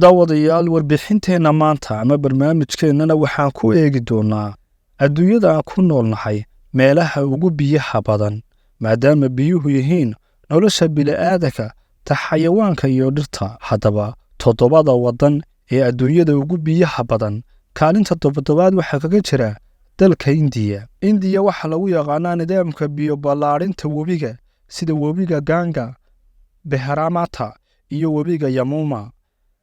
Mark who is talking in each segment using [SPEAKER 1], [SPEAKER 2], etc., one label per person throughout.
[SPEAKER 1] daawadayaal warbixinteenna maanta ama barnaamijkeennana waxaan ku eegi doonaa adduunyada aan ku noolnahay meelaha ugu biyaha badan maadaama biyuhu yihiin nolosha bili'aadanka ta xayawaanka iyo dhirta. haddaba 7 waddan ee adduunyada ugu biyaha badan kaalinta 7aad waxaa kaga jira dalka Indiya. Indiya waxaa lagu yaqaanaa nidaamka biyo ballaarinta webiga sida webiga Ganga, Brahmaputra iyo webiga Yamuna.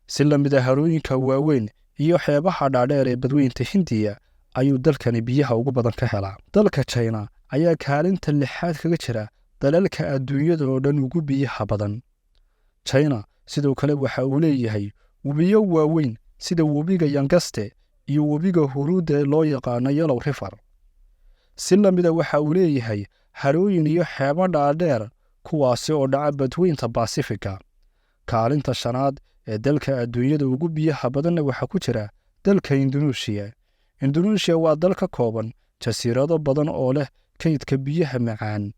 [SPEAKER 1] si la mid ah harooyinka waaweyn iyo xeebaha dhaadheer ee badweynta Hindiya ayuu dalkani biyaha ugu badan ka helaa. dalka China ayaa kaalinta 6aad kaga jira dalalka adduunyada oo dhan ugu biyaha badan. China sidoo kale waxa uu leeyahay webiyo waaweyn sida webiga Yangtze iyo webiga Huruda ee loo yaqaano Yellow River. si la mid ah waxa uu leeyahay harooyin iyo xeebo dhaadheer kuwaasi oo dhaca badweynta Pacifica. kaalinta 5aad ee dalka adduunyada ugu biyaha badanna waxaa ku jira dalka Indonesia. Indonesia waa dal ka kooban jasiirado badan oo leh kaydka biyaha macaan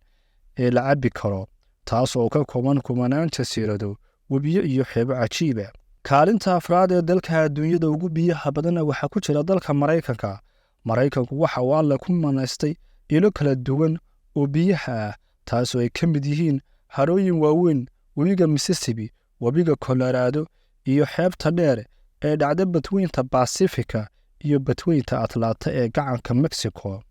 [SPEAKER 1] ee la cabbi karo, taas oo ka kooban kumanaan jasiirado, webiyo iyo xeebo cajiib ah. kaalinta 4aad ee dalka adduunyada ugu biyaha badanna waxaa ku jira dalka Maraykanka. Maraykanku waxa uu Alle ku manaystay ilo kala duwan oo biyaha ah, taasoo ay ka mid yihiin harooyin waaweyn, webiga Mississippi, webiga Colorado iyo xeebta dheer ee dhacda badweynta Pacifica iyo badweynta Atlanta ee gacanka Mexico.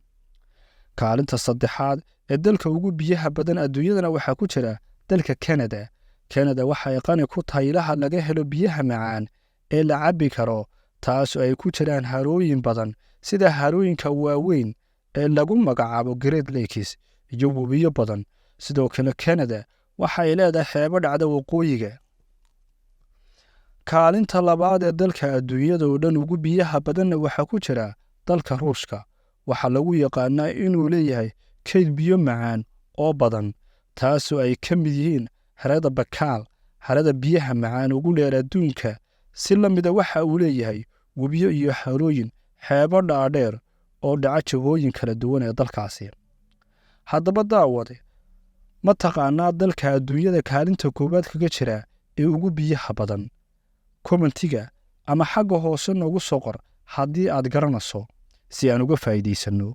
[SPEAKER 1] kaalinta 3aad ee dalka ugu biyaha badan adduunyadana waxaa ku jira dalka Canada. Canada waxa ay qani ku tahay ilaha laga helo biyaha macaan ee la cabbi karo, taasoo ay ku jiraan harooyin badan sida harooyinka waaweyn ee lagu magacaabo Great Lakes iyo webiyo badan. sidoo kale Canada waxa ay leedahay xeebo dhacda waqooyiga. kaalinta 2aad ee dalka adduunyada oo dhan ugu biyaha badanna waxaa ku jira dalka Ruushka. waxaa lagu yaqaanaa inuu leeyahay kayd biyo macaan oo badan, taasoo ay ka mid yihiin harada Baikal, harada biyaha macaan ugu dheer adduunka. si la mid ah waxa uu leeyahay webiyo iyo harooyin xeebo dhaadheer oo dhaca jihooyin kala duwan ee dalkaasi. haddaba daawade, ma taqaanaa dalka adduunyada kaalinta 1aad kaga jira ee ugu biyaha badan? kommentiga ama xagga hoose noogu soo qor haddii aad garanayso si aan uga faa'iidaysano.